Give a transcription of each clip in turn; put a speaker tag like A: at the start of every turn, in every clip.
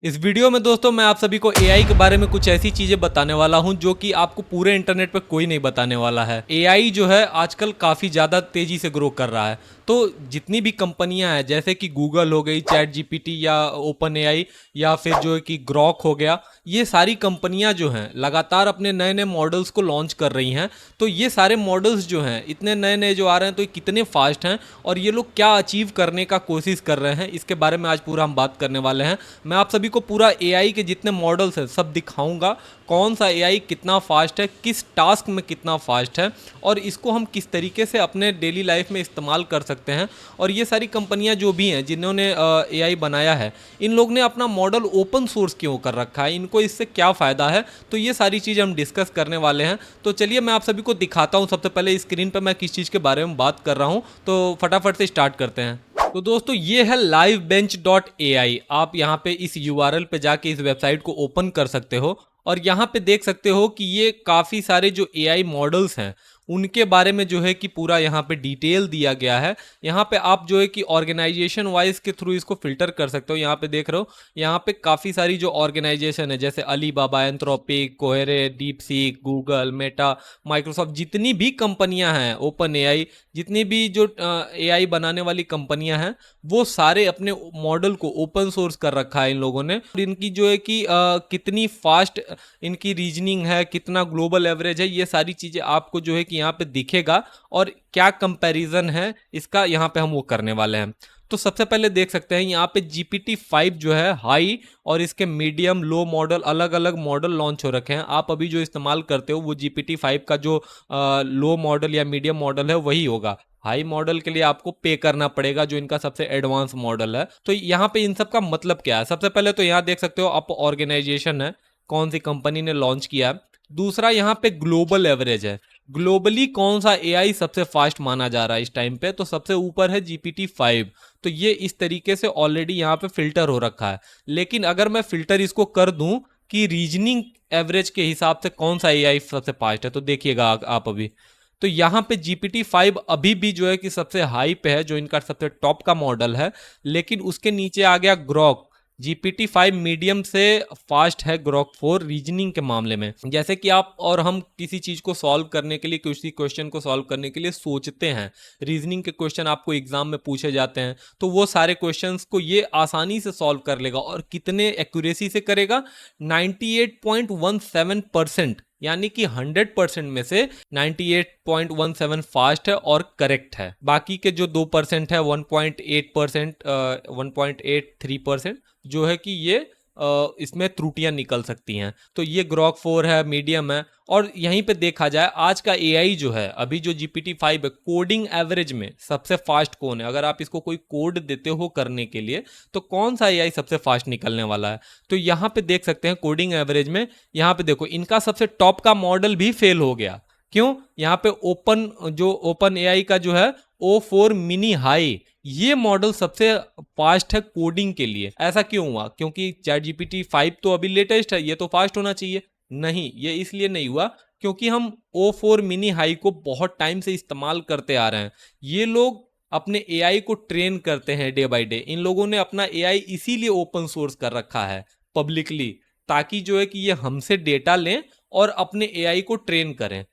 A: इस वीडियो में दोस्तों मैं आप सभी को एआई के बारे में कुछ ऐसी चीजें बताने वाला हूं जो कि आपको पूरे इंटरनेट पे कोई नहीं बताने वाला है। एआई जो है आजकल काफी ज्यादा तेजी से ग्रो कर रहा है। तो जितनी भी कंपनियां हैं जैसे कि गूगल हो गई, चैट जीपीटी या ओपन एआई या फिर जो है कि ग्रॉक हो गया, ये सारी कंपनियां जो हैं लगातार अपने नए नए मॉडल्स को लॉन्च कर रही हैं। तो ये सारे मॉडल्स जो हैं इतने नए नए जो आ रहे हैं तो ये कितने फास्ट हैं और ये लोग क्या अचीव करने का कोशिश कर रहे हैं, इसके बारे में आज पूरा हम बात करने वाले हैं। मैं आप सभी को पूरा एआई के जितने मॉडल्स हैं सब दिखाऊंगा, कौन सा एआई कितना फास्ट है, किस टास्क में कितना फास्ट है और इसको हम किस तरीके से अपने डेली लाइफ में इस्तेमाल कर सकते हैं। और ये सारी कंपनियां जो भी हैं जिन्होंने एआई बनाया है, इन लोग ने अपना मॉडल ओपन सोर्स क्यों कर रखा है, इनको इससे क्या फ़ायदा है, तो ये सारी चीज़ें हम डिस्कस करने वाले हैं। तो चलिए मैं आप सभी को दिखाता हूँ सबसे पहले स्क्रीन पर मैं किस चीज़ के बारे में बात कर रहा हूँ। तो फटाफट से स्टार्ट करते हैं। तो दोस्तों ये है livebench.ai। आप यहाँ पे इस यूआरएल पे जाके इस वेबसाइट को ओपन कर सकते हो और यहाँ पे देख सकते हो कि ये काफ़ी सारे जो एआई मॉडल्स हैं उनके बारे में जो है कि पूरा यहाँ पे डिटेल दिया गया है। यहाँ पे आप जो है कि ऑर्गेनाइजेशन वाइज के थ्रू इसको फिल्टर कर सकते हो। यहाँ पे देख रहे हो, यहाँ पे काफ़ी सारी जो ऑर्गेनाइजेशन है जैसे Alibaba, Anthropic, Cohere, DeepSeek, Google, Meta, Microsoft, जितनी भी कंपनियां हैं, ओपन एआई, जितनी भी जो एआई बनाने वाली कंपनियां हैं, वो सारे अपने मॉडल को ओपन सोर्स कर रखा है इन लोगों ने। और इनकी जो है कि कितनी फास्ट इनकी रीजनिंग है, कितना ग्लोबल एवरेज है, ये सारी चीज़ें आपको जो है कि यहाँ पे दिखेगा और क्या कंपैरिजन है इसका यहाँ पे हम वो करने वाले हैं। तो सबसे पहले देख सकते हैं यहाँ पे GPT-5 जो है हाई और इसके मीडियम लो मॉडल, अलग अलग मॉडल लॉन्च हो रखे हैं। आप अभी जो इस्तेमाल करते हो वो GPT-5 का जो लो मॉडल या मीडियम मॉडल है वही होगा। हाई मॉडल के लिए आपको पे करना पड़ेगा जो इनका सबसे एडवांस मॉडल है। तो यहाँ पे इन सब का मतलब क्या है, सबसे पहले तो यहाँ देख सकते हो आप ऑर्गेनाइजेशन है, कौन सी कंपनी ने लॉन्च किया है। दूसरा यहाँ पे ग्लोबल एवरेज है, ग्लोबली कौन सा एआई सबसे फास्ट माना जा रहा है इस टाइम पे, तो सबसे ऊपर है GPT-5। तो ये इस तरीके से ऑलरेडी यहाँ पे फिल्टर हो रखा है। लेकिन अगर मैं फिल्टर इसको कर दूं कि रीजनिंग एवरेज के हिसाब से कौन सा एआई सबसे फास्ट है, तो देखिएगा आप अभी तो यहाँ पे GPT-5 अभी भी जो है कि सबसे हाई पे है, जो इनका सबसे टॉप का मॉडल है। लेकिन उसके नीचे आ गया ग्रॉक। GPT-5 मीडियम से फास्ट है ग्रॉक 4 रीजनिंग के मामले में। जैसे कि आप और हम किसी चीज़ को सॉल्व करने के लिए, किसी क्वेश्चन को सॉल्व करने के लिए सोचते हैं, रीजनिंग के क्वेश्चन आपको एग्जाम में पूछे जाते हैं, तो वो सारे क्वेश्चंस को ये आसानी से सॉल्व कर लेगा। और कितने एक्यूरेसी से करेगा, 98.17%, यानी कि 100% में से 98.17 फास्ट है और करेक्ट है। बाकी के जो 2% है, 1.8%, 1.83% जो है कि ये इसमें त्रुटियां निकल सकती हैं। तो ये ग्रॉक 4 है, मीडियम है। और यहीं पे देखा जाए आज का एआई जो है, अभी जो GPT-5 है, कोडिंग एवरेज में सबसे फास्ट कौन है, अगर आप इसको कोई कोड देते हो करने के लिए तो कौन सा एआई सबसे फास्ट निकलने वाला है, तो यहाँ पे देख सकते हैं कोडिंग एवरेज में। यहाँ पे देखो इनका सबसे टॉप का मॉडल भी फेल हो गया। क्यों? यहाँ पे ओपन एआई का जो है O4 मिनी हाई, ये मॉडल सबसे फास्ट है कोडिंग के लिए। ऐसा क्यों हुआ? क्योंकि चैट GPT-5 तो अभी लेटेस्ट है, ये तो फास्ट होना चाहिए। नहीं, ये इसलिए नहीं हुआ क्योंकि हम O4 मिनी हाई को बहुत टाइम से इस्तेमाल करते आ रहे हैं। ये लोग अपने एआई को ट्रेन करते हैं डे बाय डे। इन लोगों ने अपना एआई इसीलिए ओपन सोर्स कर रखा है पब्लिकली, ताकि जो है कि ये हमसे डेटा लें और अपने एआई को ट्रेन करें।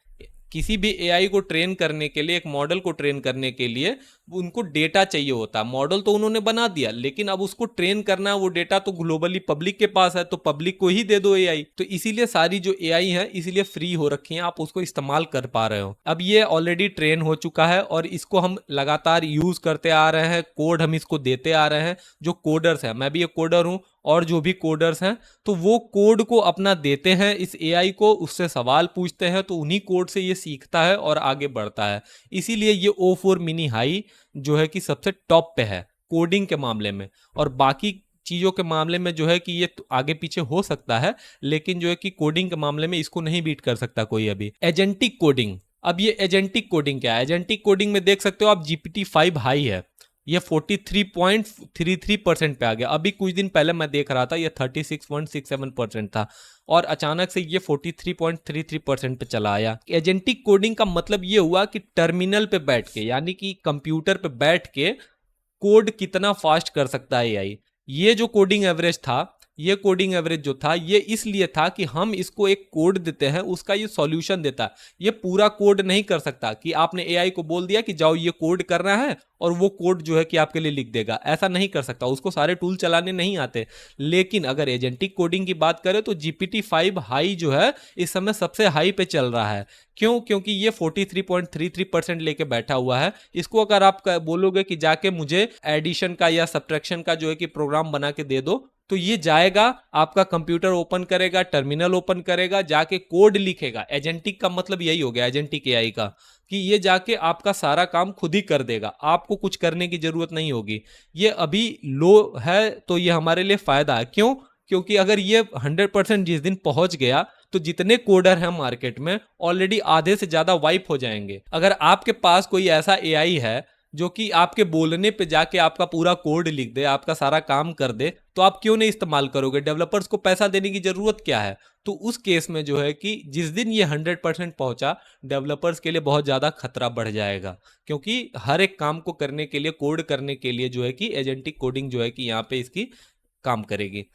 A: किसी भी एआई को ट्रेन करने के लिए, एक मॉडल को ट्रेन करने के लिए उनको डेटा चाहिए होता है। मॉडल तो उन्होंने बना दिया, लेकिन अब उसको ट्रेन करना है, वो डेटा तो ग्लोबली पब्लिक के पास है, तो पब्लिक को ही दे दो एआई। तो इसीलिए सारी जो एआई है इसीलिए फ्री हो रखी है, आप उसको इस्तेमाल कर पा रहे हो। अब ये ऑलरेडी ट्रेन हो चुका है और इसको हम लगातार यूज करते आ रहे हैं, कोड हम इसको देते आ रहे हैं। जो कोडर्स है, मैं भी एक कोडर हूं, और जो भी कोडर्स हैं तो वो कोड को अपना देते हैं इस एआई को, उससे सवाल पूछते हैं, तो उन्हीं कोड से ये सीखता है और आगे बढ़ता है। इसीलिए ये O4 मिनी हाई जो है कि सबसे टॉप पे है कोडिंग के मामले में। और बाकी चीज़ों के मामले में जो है कि ये आगे पीछे हो सकता है, लेकिन जो है कि कोडिंग के मामले में इसको नहीं बीट कर सकता कोई अभी। एजेंटिक कोडिंग, अब ये एजेंटिक कोडिंग क्या है? एजेंटिक कोडिंग में देख सकते हो आप GPT-5 हाई है, ये 43.33% पे आ गया। अभी कुछ दिन पहले मैं देख रहा था ये 36.67% था और अचानक से ये 43.33% पे चला आया। एजेंटिक कोडिंग का मतलब ये हुआ कि टर्मिनल पे बैठ के, यानी कि कंप्यूटर पे बैठ के कोड कितना फास्ट कर सकता है एआई। ये जो कोडिंग एवरेज था ये कोडिंग एवरेज जो था ये इसलिए था कि हम इसको एक कोड देते हैं, उसका ये सॉल्यूशन देता है। ये पूरा कोड नहीं कर सकता कि आपने एआई को बोल दिया कि जाओ ये कोड करना है और वो कोड जो है कि आपके लिए लिख देगा, ऐसा नहीं कर सकता, उसको सारे टूल चलाने नहीं आते। लेकिन अगर एजेंटिक कोडिंग की बात करें तो GPT-5 हाई जो है इस समय सबसे हाई पे चल रहा है। क्यों? क्योंकि ये 43.33% लेके बैठा हुआ है। इसको अगर आप बोलोगे कि जाके मुझे एडिशन का या सब्ट्रैक्शन का जो है कि प्रोग्राम बना के दे दो, तो ये जाएगा, आपका कंप्यूटर ओपन करेगा, टर्मिनल ओपन करेगा, जाके कोड लिखेगा। एजेंटिक का मतलब यही हो गया, एजेंटिक एआई का, कि ये जाके आपका सारा काम खुद ही कर देगा, आपको कुछ करने की जरूरत नहीं होगी। ये अभी लो है तो ये हमारे लिए फायदा है। क्यों? क्योंकि अगर ये 100% जिस दिन पहुंच गया तो जितने कोडर हैं मार्केट में ऑलरेडी आधे से ज्यादा वाइप हो जाएंगे। अगर आपके पास कोई ऐसा एआई है जो कि आपके बोलने पे जाके आपका पूरा कोड लिख दे, आपका सारा काम कर दे, तो आप क्यों नहीं इस्तेमाल करोगे? डेवलपर्स को पैसा देने की जरूरत क्या है? तो उस केस में जो है कि जिस दिन ये 100% पहुंचा, डेवलपर्स के लिए बहुत ज्यादा खतरा बढ़ जाएगा, क्योंकि हर एक काम को करने के लिए, कोड करने के लिए जो है कि एजेंटिक कोडिंग जो है कि यहाँ पे इसकी काम करेगी।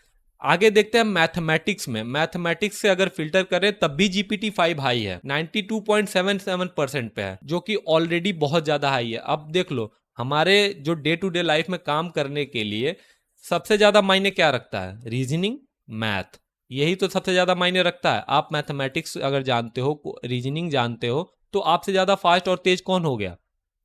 A: आगे देखते हैं मैथमेटिक्स में। मैथमेटिक्स से अगर फिल्टर करें तब भी GPT-5 हाई है, 92.77% पे है, जो कि ऑलरेडी बहुत ज्यादा हाई है। अब देख लो, हमारे जो डे टू डे लाइफ में काम करने के लिए सबसे ज्यादा मायने क्या रखता है? रीजनिंग, मैथ, यही तो सबसे ज्यादा मायने रखता है। आप मैथमेटिक्स अगर जानते हो, रीजनिंग जानते हो, तो आपसे ज्यादा फास्ट और तेज कौन हो गया?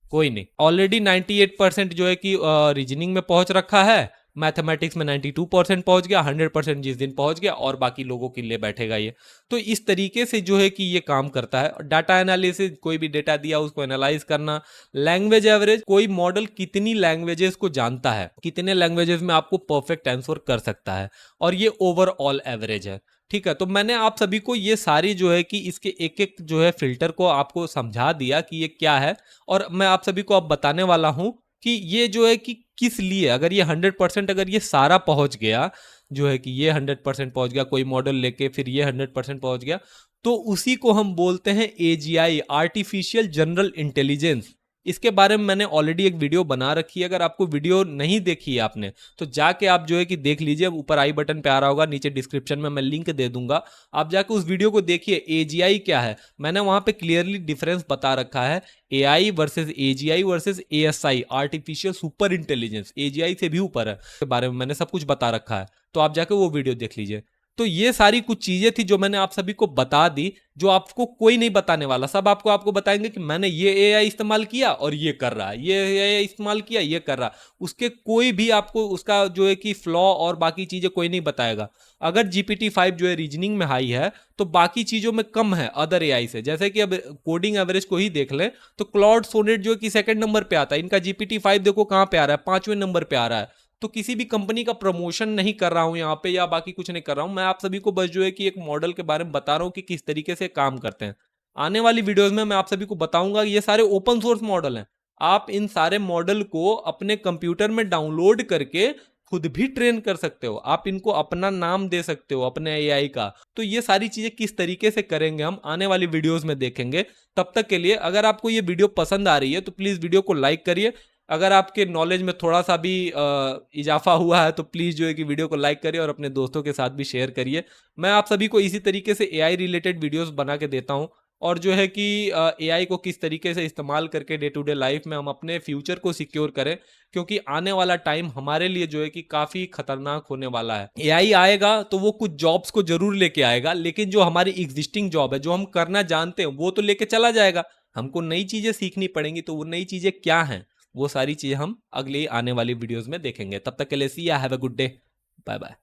A: कोई नहीं। ऑलरेडी 98% जो है कि रीजनिंग में पहुंच रखा है, मैथमेटिक्स में 92% पहुंच गया, 100% जिस दिन पहुंच गया और बाकी लोगों के लिए बैठेगा ये। तो इस तरीके से जो है कि ये काम करता है। डाटा एनालिसिस, कोई भी डेटा दिया उसको एनालाइज करना। लैंग्वेज एवरेज, कोई मॉडल कितनी लैंग्वेजेस को जानता है, कितने लैंग्वेजेस में आपको परफेक्ट आंसर कर सकता है, और ये ओवरऑल एवरेज है। ठीक है, तो मैंने आप सभी को ये सारी जो है कि इसके एक एक जो है फिल्टर को आपको समझा दिया कि ये क्या है, और मैं आप सभी को अब बताने वाला हूं कि ये जो है कि किस लिए, अगर ये 100% अगर ये सारा पहुंच गया, जो है कि ये 100% पहुंच गया कोई मॉडल लेके, फिर ये 100% पहुंच गया, तो उसी को हम बोलते हैं AGI, आर्टिफिशियल जनरल इंटेलिजेंस। इसके बारे में मैंने ऑलरेडी एक वीडियो बना रखी है। अगर आपको वीडियो नहीं देखी है आपने, तो जाके आप जो है कि देख लीजिए, ऊपर आई बटन पे आ रहा होगा, नीचे डिस्क्रिप्शन में मैं लिंक दे दूंगा, आप जाके उस वीडियो को देखिए। AGI क्या है, मैंने वहां पे क्लियरली डिफरेंस बता रखा है, AI versus AGI versus ASI, artificial super intelligence, AGI से भी ऊपर है, के बारे में मैंने सब कुछ बता रखा है, तो आप जाके वो वीडियो देख लीजिए। तो ये सारी कुछ चीजें थी जो मैंने आप सभी को बता दी, जो आपको कोई नहीं बताने वाला। सब आपको बताएंगे कि मैंने ये AI इस्तेमाल किया और ये कर रहा है, ये AI इस्तेमाल किया, ये कर रहा है। उसके कोई भी आपको उसका जो है कि फ्लॉ और बाकी चीजें कोई नहीं बताएगा। अगर GPT-5 जो है रीजनिंग में हाई है, तो बाकी चीजों में कम है अदर AI से। जैसे कि अब कोडिंग एवरेज को ही देख लें, तो क्लॉड सोनेट जो है कि सेकंड नंबर पे आता है, इनका GPT-5 देखो कहां पे आ रहा है, 5वें नंबर पे आ रहा है। तो किसी भी कंपनी का प्रमोशन नहीं कर रहा हूं यहाँ पे, या बाकी कुछ नहीं कर रहा हूं, मैं आप सभी को बस जो है कि एक मॉडल के बारे में बता रहा हूं कि किस तरीके से काम करते हैं। आने वाली वीडियोस में मैं आप सभी को बताऊंगा कि ये सारे ओपन सोर्स मॉडल हैं। आप इन सारे मॉडल को अपने कंप्यूटर में डाउनलोड करके खुद भी ट्रेन कर सकते हो, आप इनको अपना नाम दे सकते हो अपने AI का। तो ये सारी चीजें किस तरीके से करेंगे हम आने वाली वीडियोस में देखेंगे। तब तक के लिए अगर आपको ये वीडियो पसंद आ रही है तो प्लीज वीडियो को लाइक करिए। अगर आपके नॉलेज में थोड़ा सा भी इजाफा हुआ है तो प्लीज़ जो है कि वीडियो को लाइक करिए और अपने दोस्तों के साथ भी शेयर करिए। मैं आप सभी को इसी तरीके से AI रिलेटेड वीडियोस बना के देता हूं, और जो है कि AI को किस तरीके से इस्तेमाल करके डे टू डे लाइफ में हम अपने फ्यूचर को सिक्योर करें, क्योंकि आने वाला टाइम हमारे लिए जो है कि काफ़ी खतरनाक होने वाला है। AI आएगा तो वो कुछ जॉब्स को जरूर लेके आएगा, लेकिन जो हमारी एग्जिस्टिंग जॉब है, जो हम करना जानते हैं, वो तो लेके चला जाएगा। हमको नई चीज़ें सीखनी पड़ेंगी, तो वो नई चीज़ें क्या हैं, वो सारी चीजें हम अगली आने वाली वीडियोस में देखेंगे। तब तक के लिए see ya have a good day, bye bye.